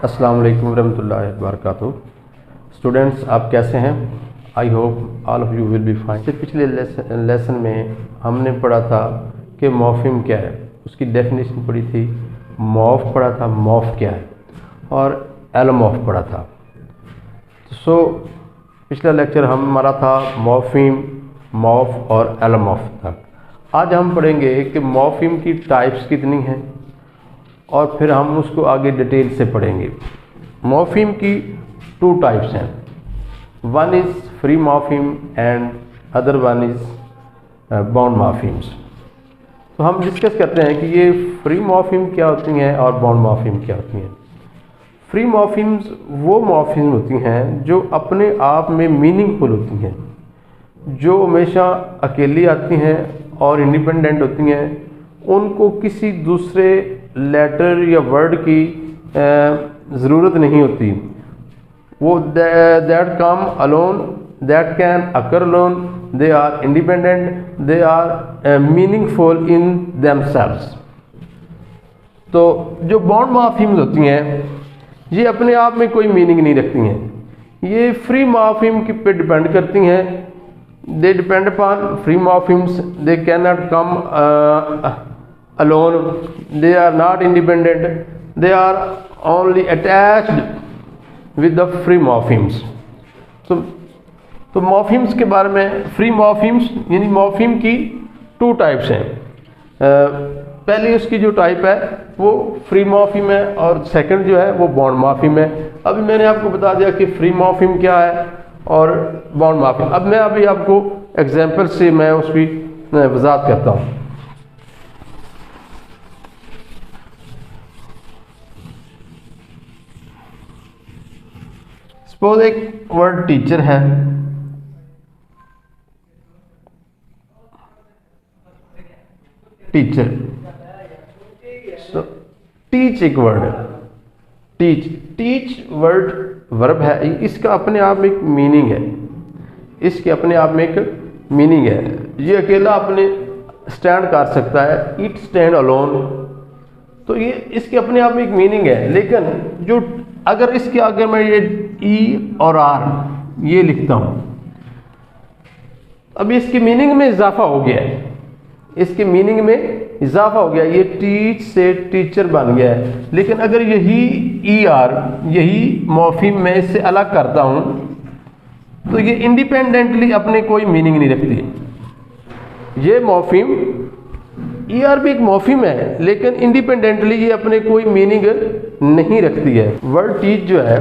अस्सलाम वालेकुम रहमतुल्लाहि व बरकातुहू। स्टूडेंट्स, आप कैसे हैं? I hope all of you will be fine. पिछले लेसन में हमने पढ़ा था कि मॉर्फिम क्या है, उसकी डेफिनेशन पढ़ी थी। मॉर्फ पढ़ा था, मॉर्फ क्या है, और एलोमॉर्फ पढ़ा था। सो पिछला लेक्चर हमारा था मॉर्फिम, मॉर्फ और एलोमॉर्फ तक। आज हम पढ़ेंगे कि मॉर्फिम की टाइप्स कितनी हैं और फिर हम उसको आगे डिटेल से पढ़ेंगे। मॉर्फिम की 2 टाइप्स हैं, one is free morpheme and other one is bound morphemes. तो हम डिस्कस करते हैं कि ये फ्री मॉर्फिम क्या होती हैं और बाउंड मॉर्फिम क्या होती हैं। फ्री मॉर्फिम्स वो मॉर्फिम होती हैं जो अपने आप में मीनिंगफुल होती हैं, जो हमेशा अकेली आती हैं और इंडिपेंडेंट होती हैं। उनको किसी दूसरे लेटर या वर्ड की ज़रूरत नहीं होती। वो that come alone, that can occur alone, they are independent, they are meaningful in themselves. तो जो बाउंड मॉर्फिम्स होती हैं ये अपने आप में कोई मीनिंग नहीं रखती हैं, ये फ्री मॉर्फिम पे डिपेंड करती हैं। They depend upon free morphemes, they can not come alone, they are not independent, they are only attached with the free morphemes। तो मॉर्फिम्स के बारे में, फ्री मॉर्फिम्स यानी मॉर्फिम की 2 टाइप्स हैं। पहली उसकी जो टाइप है वो फ्री मॉर्फिम है और सेकंड जो है वो बाउंड मॉर्फिम है। अभी मैंने आपको बता दिया कि फ्री मॉर्फिम क्या है और बाउंड मॉर्फिम। अब मैं अभी आपको एग्जांपल से मैं उसकी वजाहत करता हूँ। सपोज एक वर्ड टीचर है, टीचर। टीच एक वर्ड है, टीच वर्ड वर्ब है, इसका अपने आप में एक मीनिंग है, इसके अपने आप में एक मीनिंग है। ये अकेला अपने स्टैंड कर सकता है, इट स्टैंड अलोन, तो ये इसके अपने आप में एक मीनिंग है। लेकिन जो अगर इसके आगे मैं ये ई और आर ये लिखता हूं, अब इसकी मीनिंग में इजाफा हो गया है, इसके मीनिंग में इजाफा हो गया, ये टीच से टीचर बन गया है। लेकिन अगर यही ई आर, यही मॉर्फिम में इससे अलग करता हूं तो ये इंडिपेंडेंटली अपने कोई मीनिंग नहीं रखती। ये मॉर्फिम ई आर भी एक मॉर्फिम है लेकिन इंडिपेंडेंटली ये अपने कोई मीनिंग नहीं रखती है। वर्ड टीच जो है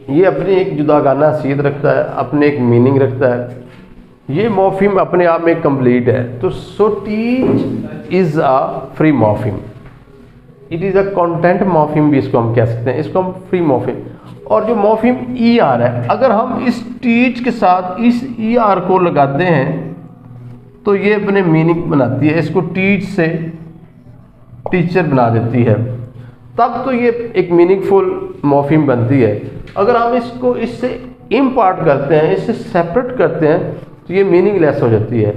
ये अपनी एक जुदागाना हैसियत रखता है, अपने एक मीनिंग रखता है। ये मॉर्फिम अपने आप में कंप्लीट है। तो so teach is a free morpheme, it is a content morpheme भी इसको हम कह सकते हैं, इसको हम फ्री मॉर्फिम। और जो मॉर्फिम ई आर है, अगर हम इस टीच के साथ इस ई आर को लगाते हैं तो ये अपने मीनिंग बनाती है, इसको टीच से टीचर बना देती है, तब तो ये एक मीनिंगफुल मॉर्फिम बनती है। अगर हम इसको इससे इम्पार्ट करते हैं, इससे सेपरेट करते हैं तो ये मीनिंगलेस हो जाती है।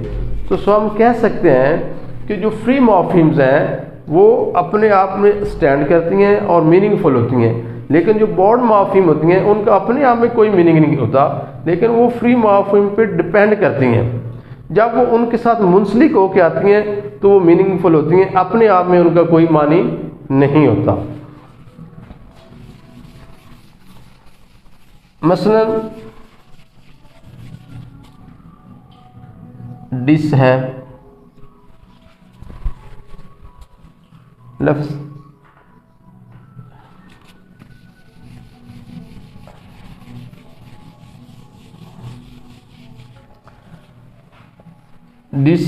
तो सो हम कह सकते हैं कि जो फ्री मॉर्फिम्स हैं वो अपने आप में स्टैंड करती हैं और मीनिंगफुल होती हैं, लेकिन जो बाउंड मॉर्फिम होती हैं उनका अपने आप में कोई मीनिंग नहीं होता, लेकिन वो फ्री मॉर्फिम पे डिपेंड करती हैं। जब वो उनके साथ मुंसलिक होकर आती हैं तो वो मीनिंगफुल होती हैं, अपने आप में उनका कोई मानी नहीं होता। मसलन डिश है, लफ्ज डिश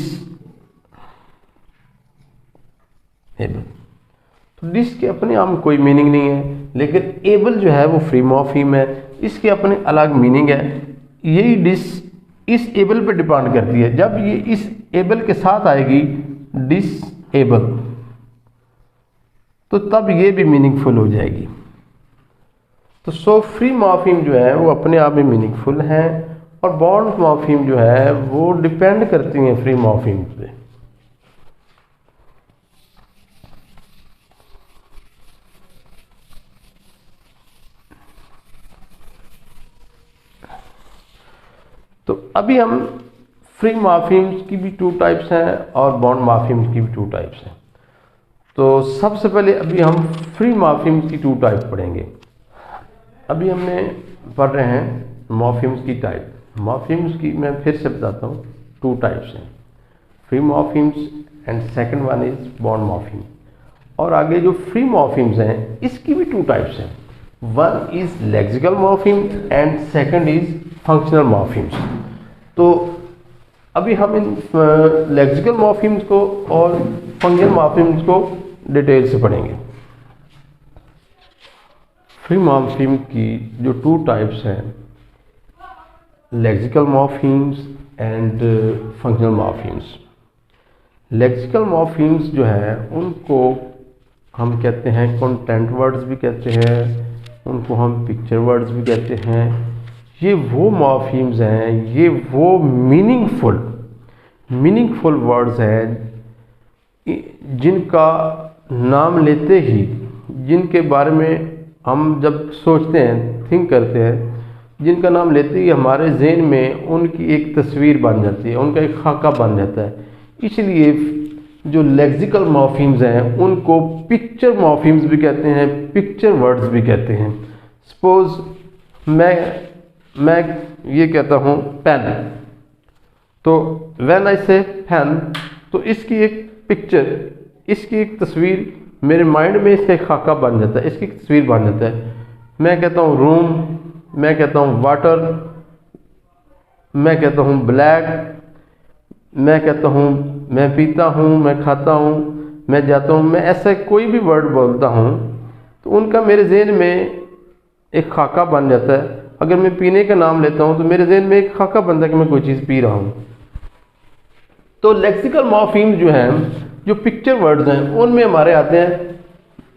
एबल, तो डिश के अपने आप में कोई मीनिंग नहीं है, लेकिन एबल जो है वो फ्री मॉर्फिम है, इसके अपने अलग मीनिंग है। यही डिश इस एबल पे डिपेंड करती है। जब ये इस एबल के साथ आएगी डिश एबल, तो तब ये भी मीनिंगफुल हो जाएगी। तो सो फ्री मॉर्फिम जो है वो अपने आप में मीनिंगफुल है और बाउंड मॉर्फिम जो है वो डिपेंड करती हैं फ्री मॉर्फिम पे। तो अभी हम फ्री मॉर्फीम्स की भी 2 टाइप्स हैं और बाउंड मॉर्फीम्स की भी 2 टाइप्स हैं। तो सबसे पहले अभी हम फ्री मॉर्फीम्स की 2 टाइप पढ़ेंगे। अभी हमने पढ़ रहे हैं मॉर्फीम्स की टाइप। मॉर्फीम्स की मैं फिर से बताता हूँ 2 टाइप्स हैं, free morphemes and second one is bound morpheme. और आगे जो फ्री मॉर्फीम्स हैं इसकी भी 2 टाइप्स हैं, one is lexical morpheme and second is functional morphemes. तो अभी हम इन लेक्सिकल मॉर्फीम्स को और फंक्शनल मॉर्फीम्स को डिटेल से पढ़ेंगे। फ्री मॉर्फीम की जो 2 टाइप्स हैं, lexical morphemes and functional morphemes. Lexical morphemes जो हैं उनको हम कहते हैं कंटेंट वर्ड्स भी कहते हैं, उनको हम पिक्चर वर्ड्स भी कहते हैं। ये वो मॉर्फीम्स हैं, ये वो मीनिंगफुल वर्ड्स हैं जिनका नाम लेते ही, जिनके बारे में हम जब सोचते हैं, थिंक करते हैं, जिनका नाम लेते ही हमारे ज़हन में उनकी एक तस्वीर बन जाती है, उनका एक खाका बन जाता है। इसलिए जो लेक्सिकल मॉर्फीम्स हैं उनको पिक्चर मॉर्फीम्स भी कहते हैं, पिक्चर वर्ड्स भी कहते हैं। सपोज मैं ये कहता हूँ पेन, तो व्हेन आई से पेन, तो इसकी एक पिक्चर, इसकी एक तस्वीर मेरे माइंड में इसका एक खाका बन जाता है, इसकी एक तस्वीर बन जाता है। मैं कहता हूँ रूम, मैं कहता हूँ वाटर, मैं कहता हूँ ब्लैक, मैं कहता हूँ मैं पीता हूँ, मैं खाता हूँ, मैं जाता हूँ, मैं ऐसा कोई भी वर्ड बोलता हूँ तो उनका मेरे ज़हन में एक खाका बन जाता है। अगर मैं पीने का नाम लेता हूँ तो मेरे ज़हन में एक खाका बनता है कि मैं कोई चीज़ पी रहा हूँ। तो लेक्सिकल मॉर्फीम्स जो हैं, जो पिक्चर वर्ड्स हैं, उनमें हमारे आते हैं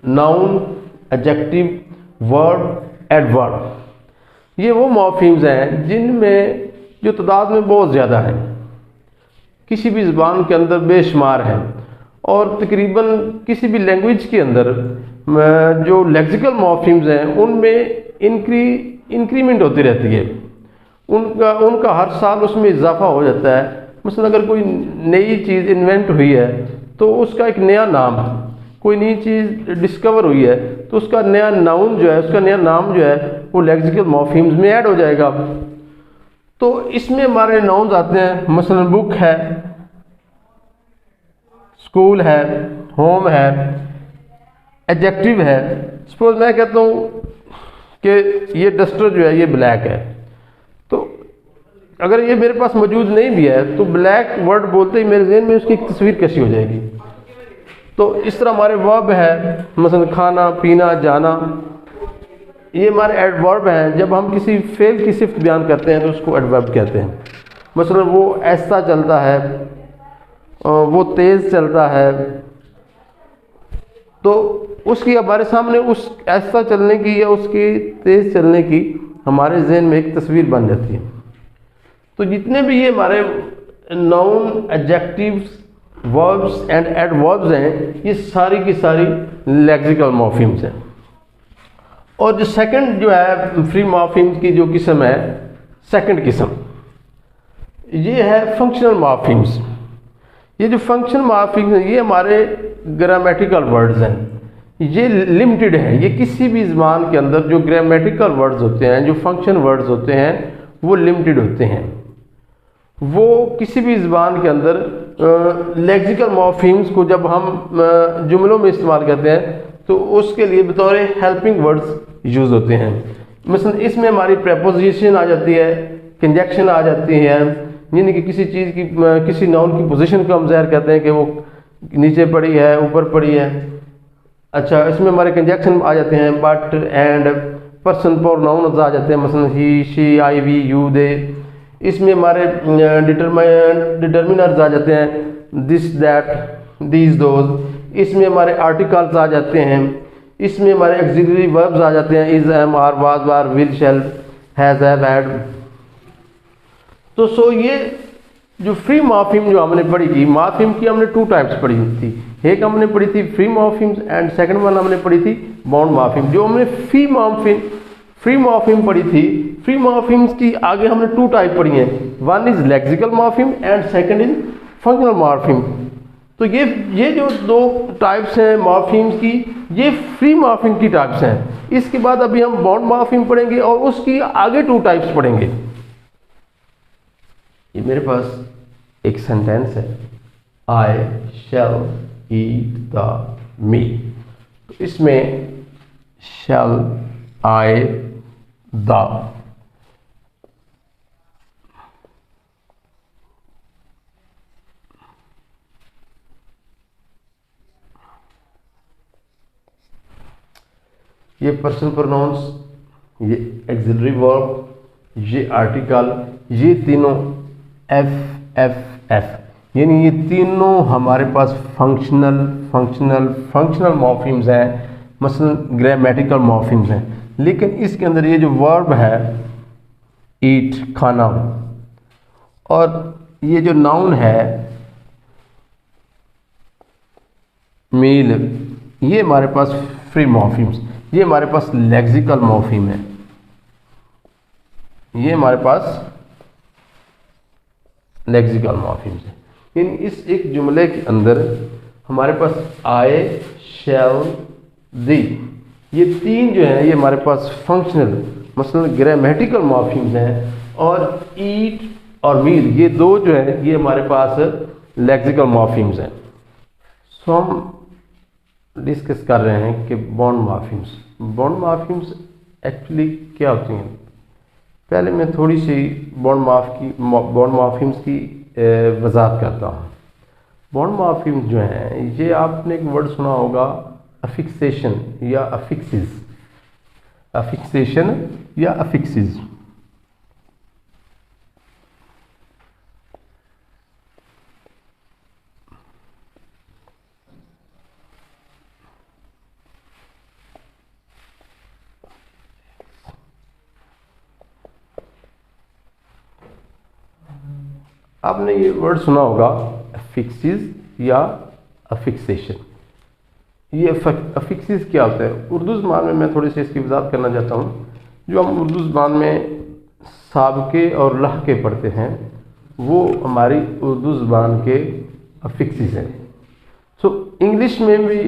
नाउन, एडजेक्टिव, वर्ब, एडवर्ब। ये वो मॉर्फीम्स हैं जिनमें जो तादाद में बहुत ज़्यादा हैं, किसी भी ज़बान के अंदर बेशुमार हैं, और तकरीबन किसी भी लैंग्वेज के अंदर जो लेक्सिकल मॉर्फीम्स हैं उनमें इंक्रीमेंट होती रहती है, उनका हर साल उसमें इजाफा हो जाता है। मसलन अगर कोई नई चीज़ इन्वेंट हुई है तो उसका एक नया नाम, कोई नई चीज़ डिस्कवर हुई है तो उसका नया नाउन जो है, उसका नया नाम जो है वो लेक्सिकल मॉर्फीम्स में ऐड हो जाएगा। तो इसमें हमारे नाउन्स आते हैं, मसलन बुक है, स्कूल है, होम है, एडजेक्टिव है। सपोज मैं कहता हूँ कि ये डस्टर जो है ये ब्लैक है, तो अगर ये मेरे पास मौजूद नहीं भी है तो ब्लैक वर्ड बोलते ही मेरे ज़हन में उसकी एक तस्वीर कैसी हो जाएगी। तो इस तरह हमारे वर्ब है, मसलन खाना, पीना, जाना, ये हमारे एडवर्ब हैं। जब हम किसी फेल की सिफ्त बयान करते हैं तो उसको एडवर्ब कहते हैं। मसलन वो ऐसा चलता है, वो तेज़ चलता है, तो उसकी हमारे सामने उस ऐसा चलने की या उसकी तेज़ चलने की हमारे जहन में एक तस्वीर बन जाती है। तो जितने भी ये हमारे noun, adjectives, verbs and adverbs हैं, ये सारी की सारी लेक्सिकल मॉर्फीम्स हैं। और जो सेकंड जो है फ्री मॉर्फीम्स की जो किस्म है, सेकंड किस्म, ये है फंक्शनल मॉर्फीम्स। ये जो फंक्शनल मॉर्फीम्स हैं ये हमारे ग्रामेटिकल वर्ड्स हैं, ये लिमिटेड हैं। ये किसी भी ज़बान के अंदर जो ग्रामेटिकल वर्ड्स होते हैं, जो फंक्शन वर्ड्स होते हैं, वो लिमिटेड होते हैं। वो किसी भी ज़बान के अंदर लेक्सिकल मॉर्फीम्स को जब हम जुमलों में इस्तेमाल करते हैं तो उसके लिए बतौर हेल्पिंग वर्ड्स यूज़ होते हैं। मसलन इसमें हमारी प्रेपोजिशन आ जाती है, कंजक्शन आ जाती है, यानी कि किसी चीज़ की, किसी नाउन की पोजीशन को हम ज़ाहिर करते हैं कि वो नीचे पड़ी है, ऊपर पड़ी है। अच्छा, इसमें हमारे कंजक्शन आ जाते हैं, बट, एंड, पर्सन प्रोनाउन्स आ जाते हैं, मसलन ही, शी, आई, वी, यू, दे। इसमें हमारे डिटर्मिनर्स आ जाते हैं, दिस, दैट, दीज, दोज। इसमें हमारे आर्टिकल्स आ जाते हैं, इसमें हमारे एक्सिलरी वर्ब्स आ जाते हैं, is, am, are, was, were, will, shall, has, have, had. तो ये जो फ्री मॉर्फीम जो हमने पढ़ी थी, मॉर्फीम की हमने 2 टाइप्स पढ़ी थी। एक हमने पढ़ी थी free morphemes and second one हमने पढ़ी थी बाउंड मॉर्फीम। जो हमने फ्री मॉर्फिम पढ़ी थी। फ्री मॉर्फिम्स की आगे हमने 2 टाइप पढ़ी हैं, one is lexical morpheme and second is functional morpheme. तो ये जो 2 टाइप्स हैं मॉर्फिम्स की, ये फ्री मॉर्फिम की टाइप्स हैं। इसके बाद अभी हम बाउंड मॉर्फिम पढ़ेंगे और उसकी आगे 2 टाइप्स पढ़ेंगे। ये मेरे पास एक सेंटेंस है, आई शैल ईट द मीट। तो इसमें शैल आई द, ये पर्सनल प्रोनाउंस, ये एक्सिलरी वर्ब, ये आर्टिकल, ये तीनों एफ एफ एफ, यानी ये तीनों हमारे पास फंक्शनल मॉर्फिम्स हैं, मसलन ग्रामेटिकल मॉर्फिम्स हैं। लेकिन इसके अंदर ये जो वर्ब है ईट, खाना, और ये जो नाउन है मील, ये हमारे पास फ्री मॉर्फिम्स, ये हमारे पास लेक्सिकल मॉर्फिम है। ये हमारे पास लेक्सिकल मॉर्फिम्स है। यानी इस एक जुमले के अंदर हमारे पास आई शैल दी, ये 3 जो है ये हमारे पास फंक्शनल मसलन ग्रामेटिकल मॉर्फिम्स हैं, और ईट और मील ये 2 जो है ये हमारे पास लेक्सिकल मॉर्फिम्स हैं। सो हम डिस्कस कर रहे हैं कि बाउंड मॉर्फिम्स एक्चुअली क्या होती हैं। पहले मैं थोड़ी सी बाउंड मॉर्फिम्स की वजाहत करता हूँ। बाउंड मॉर्फिम्स जो हैं, ये आपने एक वर्ड सुना होगा अफिक्सेशन या अफिक्सिस। आपने ये वर्ड सुना होगा अफिक्सिस या अफिक्सेशन। ये अफिक्सिस क्या होता है? उर्दू ज़बान में मैं थोड़ी सी इसकी वजाहत करना चाहता हूँ। जो हम उर्दू ज़बान में साबके और लहके पढ़ते हैं वो हमारी उर्दू ज़बान के अफिक्सिस हैं। सो इंग्लिश में भी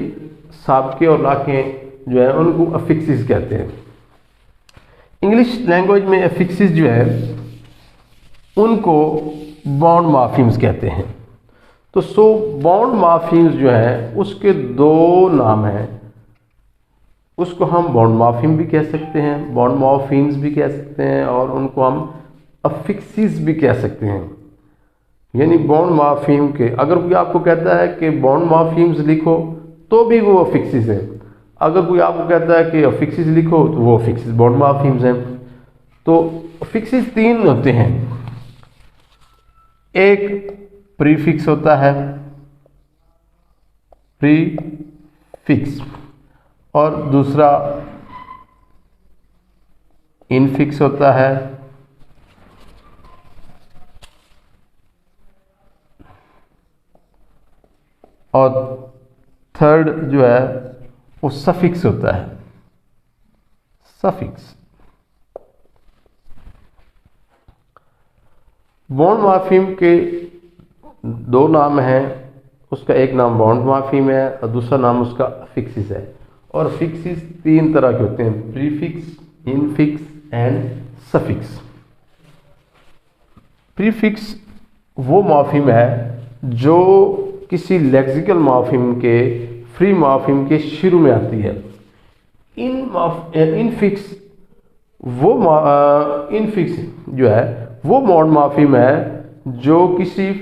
साबके और लहके जो है उनको अफिक्सिस कहते हैं। इंग्लिश लैंग्वेज में अफिक्सिस जो है उनको बाउंड मॉर्फिम्स कहते हैं। तो बाउंड मॉर्फिम्स जो है उसके 2 नाम हैं। उसको हम बाउंड मॉर्फिम भी कह सकते हैं, बाउंड मॉर्फिम्स भी कह सकते हैं, और उनको हम अफिक्सिस भी कह सकते हैं। यानी बाउंड मॉर्फिम के अगर कोई आपको कहता है कि बाउंड मॉर्फिम्स लिखो तो भी वो अफिक्सिस है, अगर कोई आपको कहता है कि अफिक्सिस लिखो तो वो अफिक्सिस बाउंड मॉर्फिम्स हैं। तो अफिक्सिस 3 होते हैं, एक प्रीफिक्स होता है, प्रीफिक्स, और दूसरा इनफिक्स होता है, और थर्ड जो है वो सफिक्स होता है, सफिक्स। बाउंड मॉर्फिम के 2 नाम हैं, उसका एक नाम बाउंड मॉर्फिम है और दूसरा नाम उसका अफिक्सिस है। और अफिक्सिस 3 तरह के होते हैं, prefix, infix and suffix. Prefix वो मॉर्फिम है जो किसी लेक्सिकल मॉर्फिम के फ्री मॉर्फिम के शुरू में आती है। इनफिक्स जो है वो बाउंड मॉर्फिम है जो किसी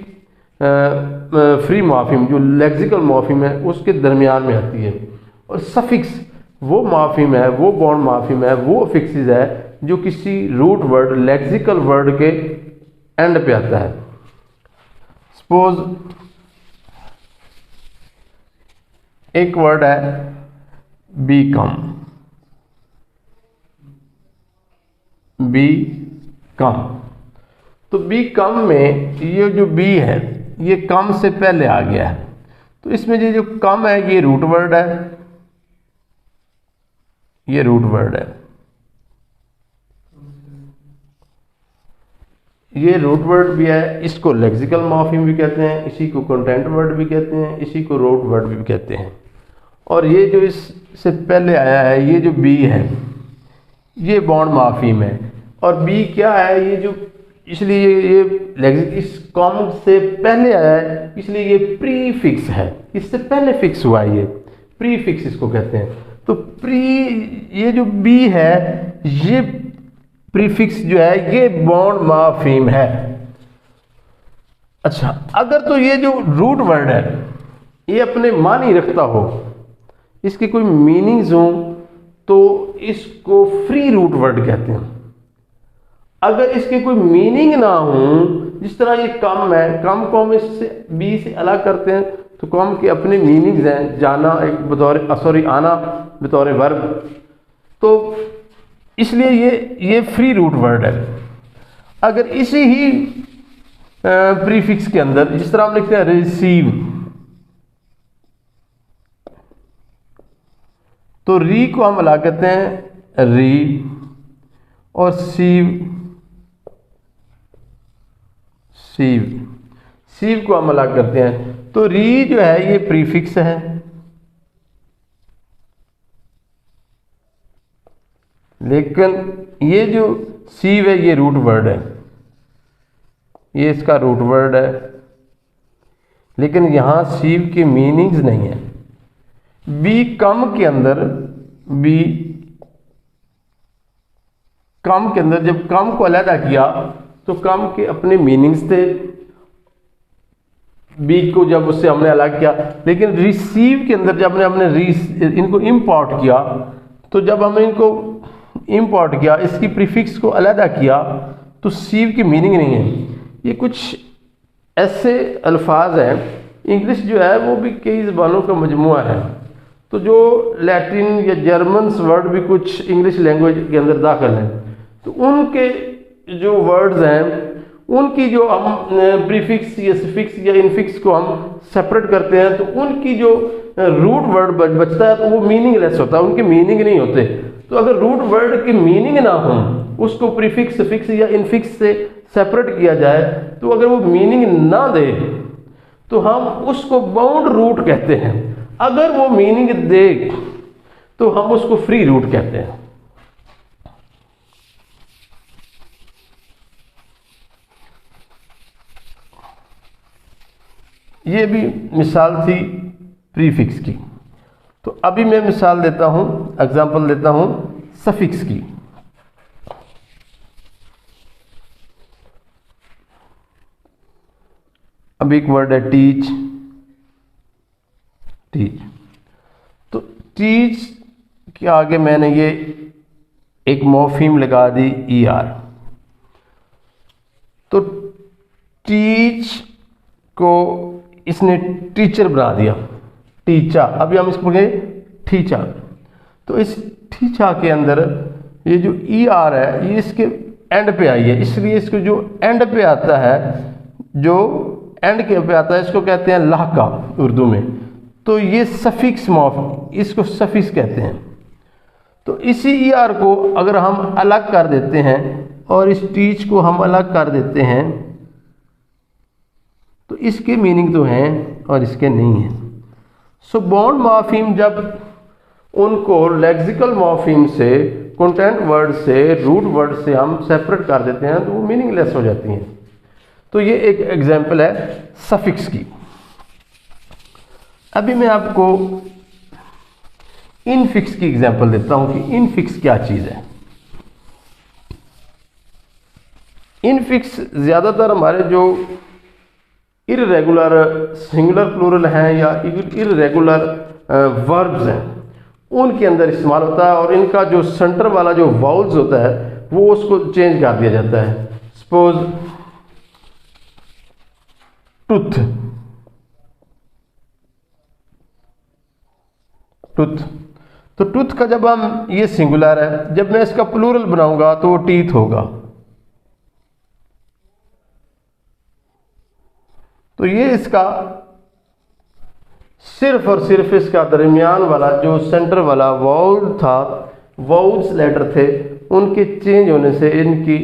फ्री मॉर्फिम जो लेक्सिकल मॉर्फिम है उसके दरमियान में आती है। और सफिक्स वो मॉर्फिम है, वो बाउंड मॉर्फिम है, वो अफिक्सिस है जो किसी रूट वर्ड लेक्सिकल वर्ड के एंड पे आता है। सपोज एक वर्ड है बीकम, तो बी कम में ये जो बी है ये कम से पहले आ गया है, तो इसमें ये जो कम है ये रूट वर्ड है, ये रूट वर्ड है। ये रूट वर्ड भी है, इसको लेक्सिकल मॉर्फीम भी कहते हैं, इसी को कंटेंट वर्ड भी कहते हैं, इसी को रूट वर्ड भी कहते हैं। और ये जो इससे पहले आया है, ये जो बी है, ये बॉन्ड मॉर्फीम है। और बी क्या है, ये जो, इसलिए ये इस कॉम से पहले आया है, इसलिए ये प्रीफिक्स है, इससे पहले फिक्स हुआ है, ये प्रीफिक्स इसको कहते हैं। तो ये जो बी है, ये प्रीफिक्स जो है, ये बॉन्ड मॉर्फीम है। अच्छा, अगर तो ये जो रूट वर्ड है, ये अपने मानी रखता हो, इसके कोई मीनिंग्स हो, तो इसको फ्री रूट वर्ड कहते हैं। अगर इसके कोई मीनिंग ना हो, जिस तरह ये कम है, कम को हम इससे बी से अलग करते हैं, तो कम के अपने मीनिंग्स हैं, जाना एक बतौर आना बतौर वर्ब, तो इसलिए ये फ्री रूट वर्ड है। अगर इसी ही प्रीफिक्स के अंदर, जिस तरह हम लिखते हैं रिसीव, तो री को हम अलग कहते हैं री, और सीव को हम अलग करते हैं। तो री जो है, ये प्रीफिक्स है, लेकिन ये जो सीव है, ये रूट वर्ड है, ये इसका रूट वर्ड है, लेकिन यहां सीव के मीनिंग्स नहीं है। बी कम के अंदर, जब कम को अलहदा किया, तो कम के अपने मीनिंग्स थे, बी को जब उससे हमने अलग किया। लेकिन रिसीव के अंदर जब हमने इनको इंपोर्ट किया, तो जब हमने इनको इंपोर्ट किया, इसकी प्रीफिक्स को अलहदा किया, तो सीव की मीनिंग नहीं है। ये कुछ ऐसे अल्फाज हैं, इंग्लिश जो है वो भी कई ज़बानों का मजमुआ है, तो जो लैटिन या जर्मन्स वर्ड भी कुछ इंग्लिश लैंग्वेज के अंदर दाखिल हैं, तो उनके जो वर्ड्स हैं, उनकी जो हम प्रीफिक्स या सफिक्स या इनफिक्स को हम सेपरेट करते हैं, तो उनकी जो रूट वर्ड बचता है, तो वो मीनिंगलेस होता है, उनके मीनिंग नहीं होते। तो अगर रूट वर्ड की मीनिंग ना हो, उसको प्रीफिक्स सफिक्स या इनफिक्स से सेपरेट किया जाए, तो अगर वो मीनिंग ना दे, तो हम उसको बाउंड रूट कहते हैं। अगर वो मीनिंग दे, तो हम उसको फ्री रूट कहते हैं। ये भी मिसाल थी प्रीफिक्स की। तो अभी मैं मिसाल देता हूं, एग्जांपल देता हूं सफिक्स की। अब एक वर्ड है टीच। तो टीच के आगे मैंने ये एक मॉर्फीम लगा दी ER। तो टीच को इसने टीचर बना दिया, टीचा। अभी हम इसको कहें ठीचा। तो इस ठीचा के अंदर ये जो ER है, ये इसके एंड पे आई है, इसलिए इसको जो एंड पे आता है, इसको कहते हैं लहका उर्दू में। तो ये सफिक्स इसको सफिक्स कहते हैं। तो इसी ER को अगर हम अलग कर देते हैं और इस टीच को हम अलग कर देते हैं, तो इसके मीनिंग तो हैं और इसके नहीं हैं। सो बॉन्ड मॉर्फीम जब उनको लेक्सिकल मॉर्फीम से, कंटेंट वर्ड से, रूट वर्ड से हम सेपरेट कर देते हैं, तो वो मीनिंगलेस हो जाती हैं। तो ये एक एग्जांपल है सफिक्स की। अभी मैं आपको इनफिक्स की एग्जांपल देता हूं कि इनफिक्स क्या चीज़ है। इनफिक्स ज़्यादातर हमारे जो इर्रेगुलर सिंगुलर प्लूरल हैं या इर्रेगुलर वर्ब्स हैं, उनके अंदर इस्तेमाल होता है, और इनका जो सेंटर वाला जो वाउल्स होता है, वो उसको चेंज कर दिया जाता है। सपोज टूथ, तो टूथ का जब हम, ये सिंगुलर है, जब मैं इसका प्लूरल बनाऊंगा तो वो टीथ होगा। तो ये इसका सिर्फ और सिर्फ इसका दरमियान वाला जो सेंटर वाला वाउल था, वाउल्स लेटर थे, उनके चेंज होने से इनकी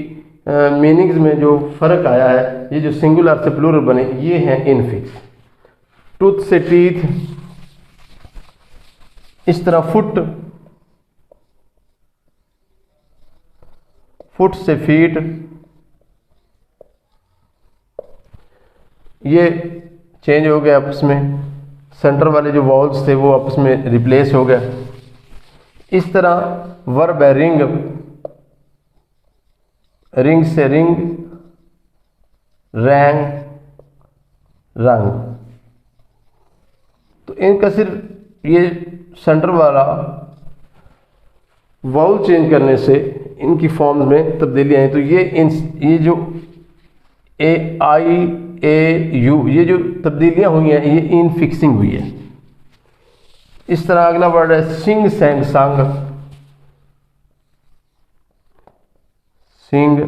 मीनिंग्स में जो फ़र्क आया है, ये जो सिंगुलर से प्लूरल बने, ये हैं इनफिक्स। टूथ से टीथ, इस तरह फुट, फुट से फीट, ये चेंज हो गया आपस में, सेंटर वाले जो वॉल्स थे वो आपस में रिप्लेस हो गए। इस तरह वर्ब है रिंग, रिंग से रिंग, रैंग, रंग। तो इनका सिर्फ ये सेंटर वाला वाउल चेंज करने से इनकी फॉर्म्स में तब्दीली आई। तो ये जो ए आई ए यू, ये जो तब्दीलियां हुई हैं, ये इन फिक्सिंग हुई है। इस तरह अगला वर्ड है सिंग सैंग संग, सिंग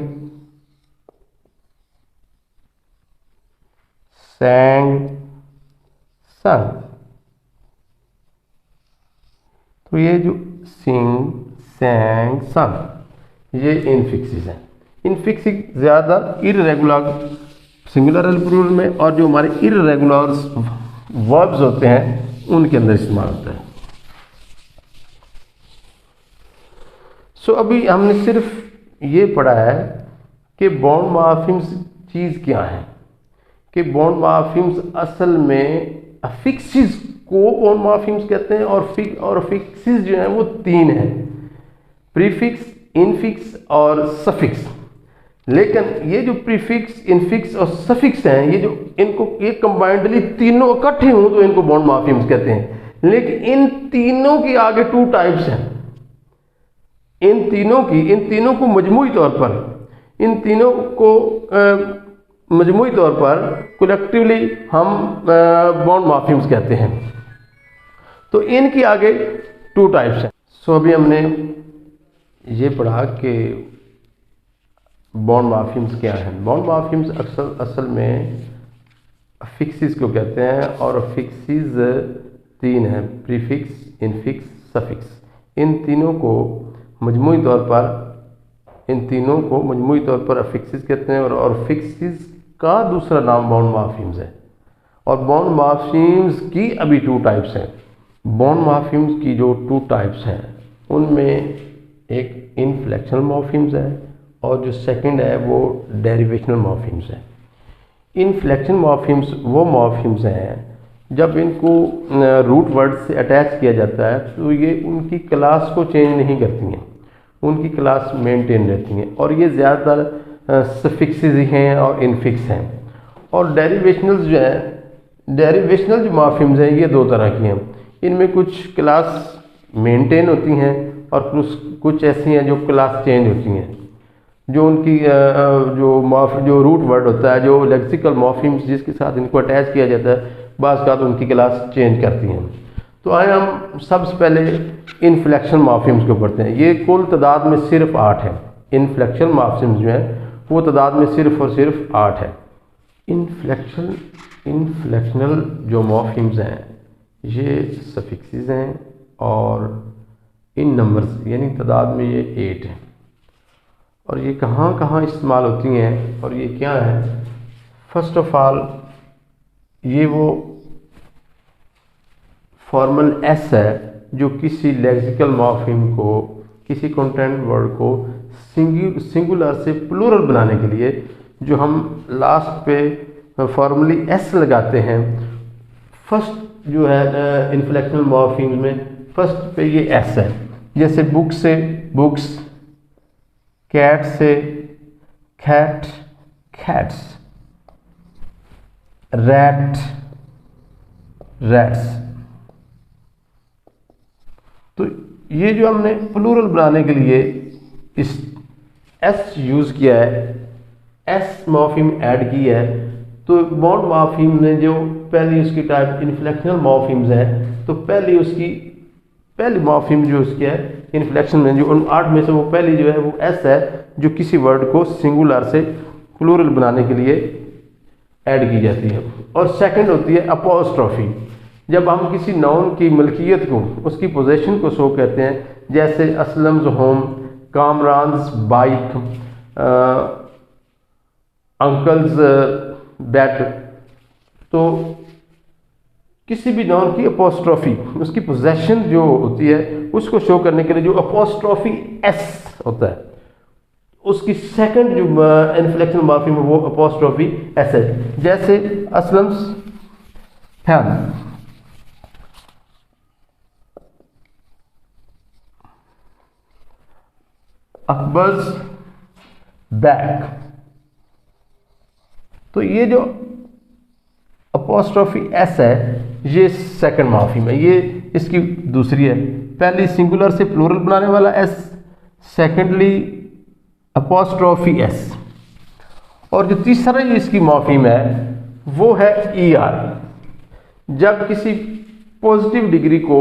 सैंग संग। तो ये जो सिंग सैंग संग, ये इनफिक्सिस हैं। इनफिक्सिस ज़्यादा इर्रेगुलर सिंगुलर प्लूरल में, और जो हमारे इर्रेगुलर वर्ब्स होते हैं उनके अंदर इस्तेमाल होता है। सो अभी हमने सिर्फ ये पढ़ा है कि बॉन्ड मॉर्फिम्स चीज़ क्या है, कि बॉन्ड मॉर्फिम्स असल में अफिक्सिस को बॉन्ड मॉर्फिम्स कहते हैं, और फिक्सिस जो है वो तीन है, प्रीफिक्स, इनफिक्स और सफिक्स। लेकिन ये जो प्रीफिक्स, इनफिक्स और सफिक्स हैं, ये जो इनको ये कंबाइंडली तीनों इकट्ठे हों तो इनको बॉन्ड मॉर्फिम्स कहते हैं। लेकिन इन तीनों के आगे टू टाइप्स हैं। इन तीनों को मजमूई तौर पर, इन तीनों को मजमूई तौर पर कलेक्टिवली हम बॉन्ड मॉर्फिम्स कहते हैं। तो इनके आगे टू टाइप्स हैं। सो अभी हमने ये पढ़ा कि बॉन्ड मॉर्फिम्स क्या हैं। बॉन्ड मॉर्फिम्स असल में फिक्सिस को कहते हैं, और फिक्सिस तीन हैं, प्रीफिक्स, इनफिक्स, सफिक्स। इन तीनों को मजमूई तौर पर अफिक्सिस कहते हैं, और फिक्सिस का दूसरा नाम बॉन्ड मॉर्फिम्स है। और बॉन्ड मॉर्फिम्स की अभी टू टाइप्स हैं। बॉन्ड मॉर्फिम्स की जो टू टाइप्स हैं उनमें एक इनफ्लेक्शनल मॉर्फिम्स है, और जो सेकंड है वो डेरिवेशनल मॉर्फिम्स है। इनफ्लेक्शन मॉर्फिम्स वो मॉर्फिम्स हैं जब इनको रूट वर्ड से अटैच किया जाता है तो ये उनकी क्लास को चेंज नहीं करती हैं, उनकी क्लास मेंटेन रहती हैं, और ये ज़्यादातर सफिक्सेस ही हैं और इनफिक्स हैं। और डेरिवेशनल्स जो हैं, डेरिवेशनल जो मॉर्फिम्स हैं ये दो तरह की हैं। इनमें कुछ क्लास मेंटेन होती हैं और कुछ ऐसी हैं जो क्लास चेंज होती हैं। जो उनकी जो रूट वर्ड होता है, जो लेक्सिकल मॉर्फिम्स जिसके साथ इनको अटैच किया जाता है, बाज़ का तो उनकी क्लास चेंज करती हैं। तो आए हम सबसे पहले इनफ्लेक्शन मॉर्फिम्स को पढ़ते हैं। ये कुल तादाद में सिर्फ 8 है। इनफ्लेक्शन मॉर्फिम्स जो हैं वो तादाद में सिर्फ और सिर्फ 8 है। इनफ्लेक्शनल जो मॉर्फिम्स हैं ये सफिक्सेस हैं, और इन नंबर्स यानी तादाद में ये 8 है। और ये कहाँ कहाँ इस्तेमाल होती हैं और ये क्या है? फर्स्ट ऑफ ऑल ये वो फॉर्मल एस है जो किसी लेक्सिकल मॉर्फिम को, किसी कंटेंट वर्ड को सिंगुलर से प्लूरल बनाने के लिए जो हम लास्ट पे फॉर्मली एस लगाते हैं। फर्स्ट जो है इनफ्लेक्शनल मॉर्फिम में फर्स्ट पे ये एस है। जैसे बुक से बुक्स, कैट से कैट कैट्स, रैट रैट्स। तो ये जो हमने प्लूरल बनाने के लिए इस एस यूज़ किया है, एस मॉर्फिम ऐड की है, तो बॉन्ड मॉर्फिम ने जो पहली उसकी टाइप इनफ्लेक्शनल मॉर्फिम्स है, तो पहली मॉर्फिम जो उसकी है इनफ्लेक्शन में, जो उन 8 में से वो पहली जो है वो एस है जो किसी वर्ड को सिंगुलर से प्लूरल बनाने के लिए ऐड की जाती है। और सेकंड होती है अपोस्ट्रोफी, जब हम किसी नाउन की मलकियत को, उसकी पोजीशन को शो करते हैं। जैसे Aslam's home, Kamran's bike, uncle's bed, तो किसी भी नाउन की अपोस्ट्रोफी, उसकी पोजेशन जो होती है उसको शो करने के लिए जो अपोस्ट्रोफी एस होता है, उसकी सेकंड जो इन्फ्लेक्शन मॉर्फिम है वो अपोस्ट्रोफी एस है। जैसे असलम्स हैम, अकबर्स बैक, तो ये जो अपोस्ट्रोफी एस है ये सेकंड मॉर्फिम है, ये इसकी दूसरी है। पहली सिंगुलर से प्लूरल बनाने वाला एस, सेकेंडली अपोस्ट्रोफी एस, और जो तीसरा इसकी मॉर्फिम है वो है ई आर। जब किसी पॉजिटिव डिग्री को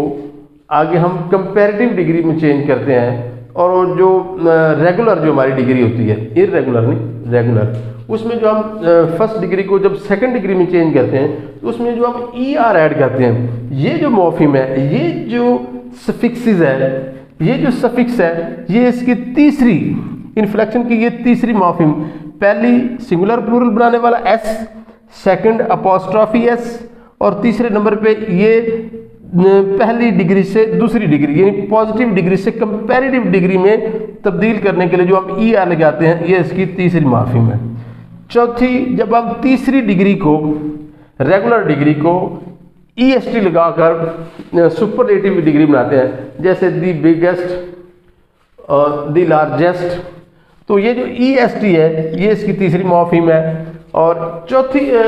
आगे हम कंपैरेटिव डिग्री में चेंज करते हैं, और जो रेगुलर जो हमारी डिग्री होती है, इररेगुलर नहीं रेगुलर, उसमें जो हम फर्स्ट डिग्री को जब सेकंड डिग्री में चेंज करते हैं तो उसमें जो हम ई आर ऐड करते हैं, ये जो मॉर्फिम है, ये जो सफिक्सेस है, ये जो सफिक्स है, ये इसकी तीसरी इन्फ्लेक्शन की ये तीसरी मॉर्फिम। पहली सिंगुलर प्लूरल बनाने वाला एस, सेकंड अपोस्ट्रोफी एस, और तीसरे नंबर पे ये पहली डिग्री से दूसरी डिग्री यानी पॉजिटिव डिग्री से कंपैरेटिव डिग्री में तब्दील करने के लिए जो हम ई आर लगाते हैं, ये इसकी तीसरी मॉर्फिम है। चौथी, जब हम तीसरी डिग्री को, रेगुलर डिग्री को ई एस टी लगाकर सुपरलेटिव डिग्री बनाते हैं, जैसे दी बिगेस्ट और दी लार्जेस्ट, तो ये जो ई एस टी है ये इसकी तीसरी मॉर्फिम है। और चौथी ये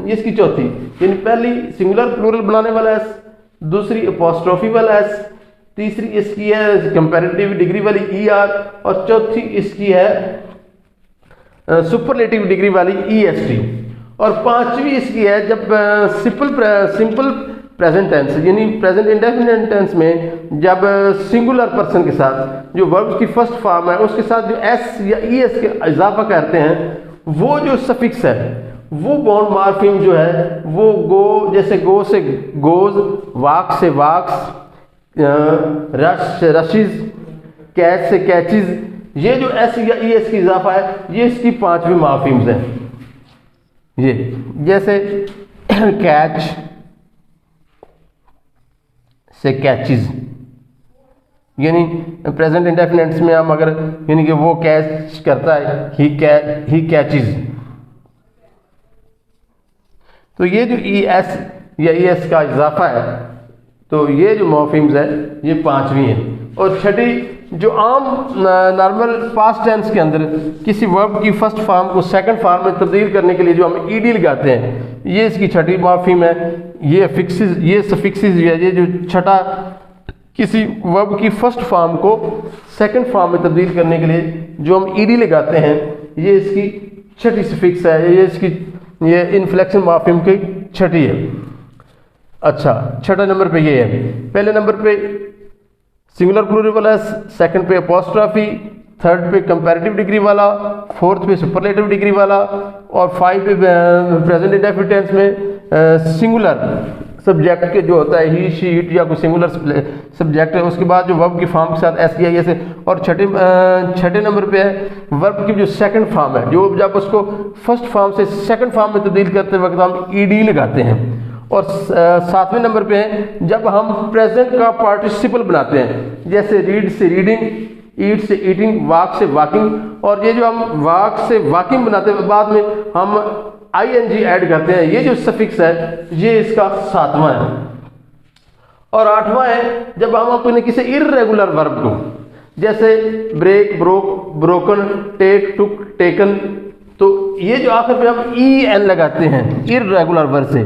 इसकी चौथी, यानी पहली सिंगुलर प्लूरल बनाने वाला एस, दूसरी अपोस्ट्रोफी वाला एस, तीसरी इसकी है कंपैरेटिव डिग्री वाली ई आर, और चौथी इसकी है सुपरलेटिव डिग्री वाली ई एस टी, और पांचवी इसकी है जब सिंपल प्रेजेंट टेंस यानी प्रेजेंट इंडेफिनिट टेंस में जब सिंगुलर पर्सन के साथ जो वर्ब की फर्स्ट फॉर्म है उसके साथ जो एस या ई एस के इजाफा करते हैं, वो जो सफिक्स है वो बॉन्ड मॉर्फिम जो है वो गो, जैसे गो से गोज, वाक से वाक्स, रश से रशिज, कैच से कैचिज, ये जो एस या ई एस की इजाफा है ये इसकी पांचवी मॉर्फिम्स हैं। ये जैसे कैच से कैचिज, यानी प्रेजेंट इंडेफिनिट्स में हम अगर यानी कि वो कैच करता है, ही कैचिज, तो ये जो ई एस या ई एस का इजाफा है, तो ये जो मॉर्फिम्स है ये पांचवी हैं। और छठी, जो आम नॉर्मल पास्ट टेंस के अंदर किसी वर्ब की फर्स्ट फॉर्म को सेकंड फॉर्म में तब्दील करने के लिए जो हम ईडी लगाते हैं, ये इसकी छठी मॉर्फिम है। ये फिक्सिस, ये सफिक्सिस, ये जो छठा किसी वर्ब की फर्स्ट फॉर्म को सेकंड फॉर्म में तब्दील करने के लिए जो हम ईडी लगाते हैं, ये इसकी छठी सफिक्स है, ये इसकी ये इन्फ्लेक्शन मॉर्फिम की छठी है। अच्छा, छठा नंबर पे ये है। पहले नंबर पे सिंगुलर प्लूरल वाला, सेकंड पे अपोस्ट्रोफी, थर्ड पे कंपैरेटिव डिग्री वाला, फोर्थ पे सुपरलेटिव डिग्री वाला, और फाइव पे प्रेजेंट इंडेफिनिट टेंस में सिंगुलर सब्जेक्ट के जो होता है ही, शी, इट या कोई सिंगुलर सब्जेक्ट है, उसके बाद जो वर्ब की फॉर्म के साथ एस या एस है। और छठे नंबर पे है वर्ब की जो सेकंड फॉर्म है, जो जब उसको फर्स्ट फॉर्म से सेकंड फॉर्म में तब्दील करते वक्त हम ईडी लगाते हैं। और सातवें नंबर पे है जब हम प्रेजेंट का पार्टिसिपल बनाते हैं, जैसे रीड से रीडिंग, ईट से ईटिंग, वॉक से वॉकिंग, और ये जो हम वॉक से वॉकिंग बनाते हैं बाद में हम ING ऐड करते हैं, ये जो सफिक्स है ये इसका सातवां है। और आठवां है जब हम अपने किसी इर्रेगुलर वर्ब को, जैसे ब्रेक, ब्रोक, ब्रोकन, टेक, टुक, टेकन, तो ये जो आखिर पे हम EN लगाते हैं इर्रेगुलर वर्ब से,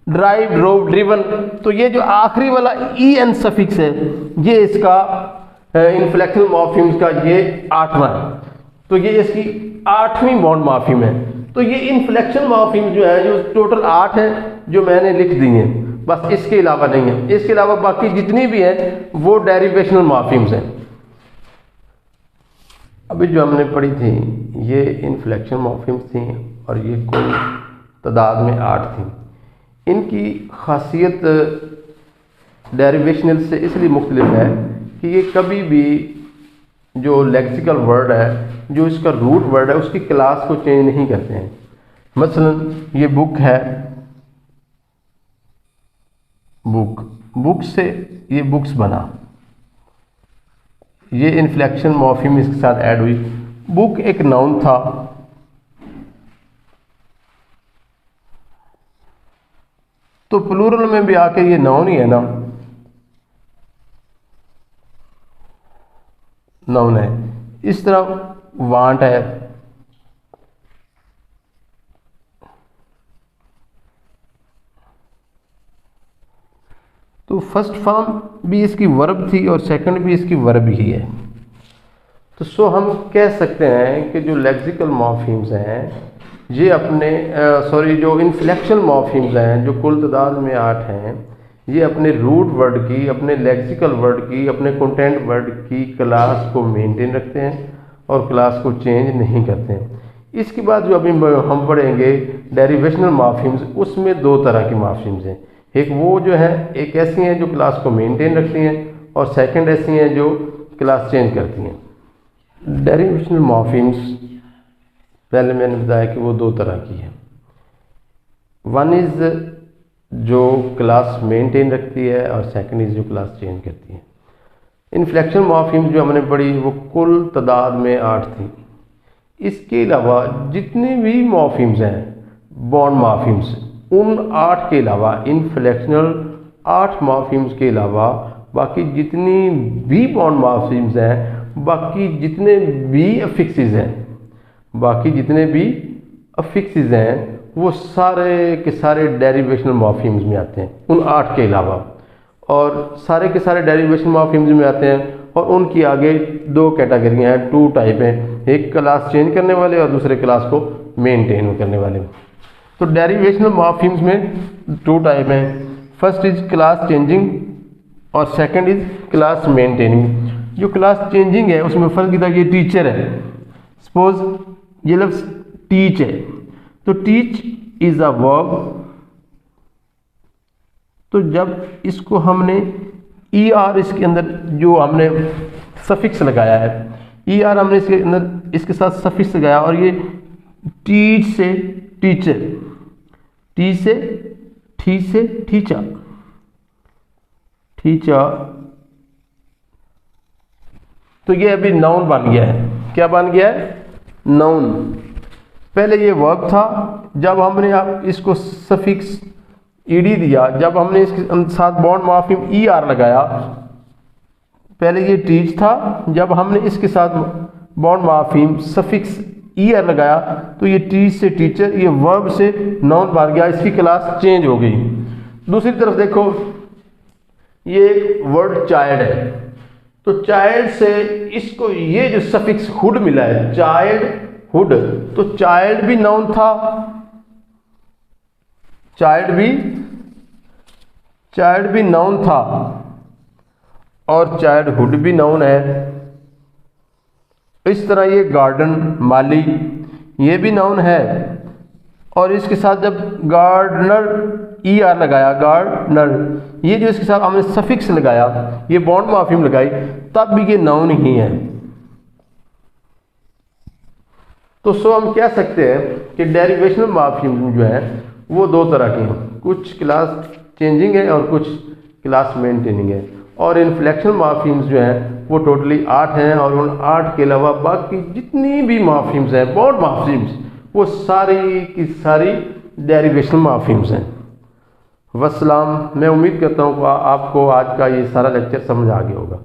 ड्राइव, ड्रोव, ड्रिवन, तो ये जो आखिरी वाला EN सफिक्स है ये इसका इन्फ्लेक्शन मॉर्फिम्स का ये आठवां है। तो ये इसकी आठवीं बॉन्ड मॉर्फिम है। तो ये इन्फ्लेक्शन मॉर्फिम जो है, जो टोटल 8 है जो मैंने लिख दी हैं, बस इसके अलावा नहीं है। इसके अलावा बाकी जितनी भी हैं वो डेरिवेशनल मॉर्फिम्स हैं। अभी जो हमने पढ़ी थी ये इन्फ्लेक्शन मॉर्फिम्स थी और ये कुल तादाद में 8 थी। इनकी खासियत डेरिवेशनल से इसलिए मुख्तलिफ है कि ये कभी भी जो लेक्सिकल वर्ड है, जो इसका रूट वर्ड है, उसकी क्लास को चेंज नहीं करते हैं। मसलन ये बुक है, बुक, बुक से ये बुक्स बना, ये इन्फ्लेक्शन मॉर्फिम इसके साथ ऐड हुई। बुक एक नाउन था, तो प्लूरल में भी आके ये नाउन ही है ना, नाउन है। इस तरह वांट है, तो फर्स्ट फॉर्म भी इसकी वर्ब थी और सेकंड भी इसकी वर्ब ही है। तो सो हम कह सकते हैं कि जो लेक्सिकल मॉर्फिम्स हैं ये अपने जो इन्फ्लेक्शन मॉर्फिम्स हैं, जो कुल तादाद में 8 हैं, ये अपने रूट वर्ड की, अपने लेक्सिकल वर्ड की, अपने कंटेंट वर्ड की क्लास को मेंटेन रखते हैं और क्लास को चेंज नहीं करते हैं। इसके बाद जो अभी हम पढ़ेंगे डेरिवेशनल मॉर्फिम्स, उसमें दो तरह की मॉर्फिम्स हैं। एक वो जो है, एक ऐसी हैं जो क्लास को मेंटेन रखती हैं और सेकंड ऐसी हैं जो क्लास चेंज करती हैं। डेरिवेशनल मॉर्फिम्स पहले मैंने बताया कि वो दो तरह की है। वन इज़ जो क्लास मेंटेन रखती है और सेकंड इज़ जो क्लास चेंज करती है। इन्फ्लेक्शन मॉर्फिम्स जो हमने पढ़ी वो कुल तादाद में 8 थी। इसके अलावा जितने भी मॉर्फिम्स हैं, बॉन्ड मॉर्फिम्स, उन 8 के अलावा, इन्फ्लेक्शनल 8 मॉर्फिम्स के अलावा बाकी जितनी भी बॉन्ड मॉर्फिम्स हैं, बाकी जितने भी अफिक्सेस हैं, बाकी जितने भी अफिक्सेस हैं, वो सारे के सारे डेरिवेशनल मॉर्फिम्स में आते हैं, उन 8 के अलावा। और सारे के सारे डेरिवेशनल मॉर्फिम्स में आते हैं और उनकी आगे दो कैटेगरियाँ हैं, 2 टाइप हैं, एक क्लास चेंज करने वाले और दूसरे क्लास को मेंटेन करने वाले। तो डेरिवेशनल मॉर्फिम्स में 2 टाइप हैं, फर्स्ट इज क्लास चेंजिंग और सेकंड इज क्लास मेंटेनिंग। जो क्लास चेंजिंग है उसमें फ़र्क इधर, ये टीचर है, सपोज ये लफ्ज़ टीच है, तो टीच इज़ अ वर्ब। तो जब इसको हमने ER इसके अंदर जो हमने सफिक्स लगाया है, ER हमने इसके अंदर इसके साथ सफिक्स लगाया और ये टीच से टीचर, टी से ठी से टीचा, टीचा, तो ये अभी नाउन बन गया है। क्या बन गया है? नाउन। पहले ये वर्ब था, जब हमने आप इसको सफिक्स ईडी दिया, जब हमने इसके साथ बॉन्ड मॉर्फिम ER लगाया, पहले ये टीच था, जब हमने इसके साथ बॉन्ड मॉर्फिम सफिक्स ER लगाया तो ये टीच से टीचर, ये वर्ब से नाउन बन गया, इसकी क्लास चेंज हो गई। दूसरी तरफ देखो, ये एक वर्ड चाइल्ड है, तो चाइल्ड से इसको ये जो सफिक्स हुड मिला है, चाइल्ड हुड, तो चाइल्ड भी नाउन था, चाइल्ड भी नाउन था और चाइल्डहुड भी नाउन है। इस तरह ये गार्डन, माली, ये भी नाउन है और इसके साथ जब गार्डनर ER लगाया, गार्डनर, ये जो इसके साथ हमने सफिक्स लगाया, ये बॉन्ड मॉर्फिम लगाई, तब भी ये नाउन ही है। तो सो हम कह सकते हैं कि डेरिवेशनल मॉर्फिम जो है वो दो तरह की हैं, कुछ क्लास चेंजिंग है और कुछ क्लास मेंटेनिंग है। और इन्फ्लेक्शन मॉर्फिम्स जो हैं वो टोटली 8 हैं और उन 8 के अलावा बाकी जितनी भी मॉर्फिम्स हैं, बॉन्ड मॉर्फिम्स, वो सारी की सारी डेरिवेशनल मॉर्फिम्स हैं। वस्सलाम। मैं उम्मीद करता हूँ आपको आज का ये सारा लेक्चर समझ आ गया होगा।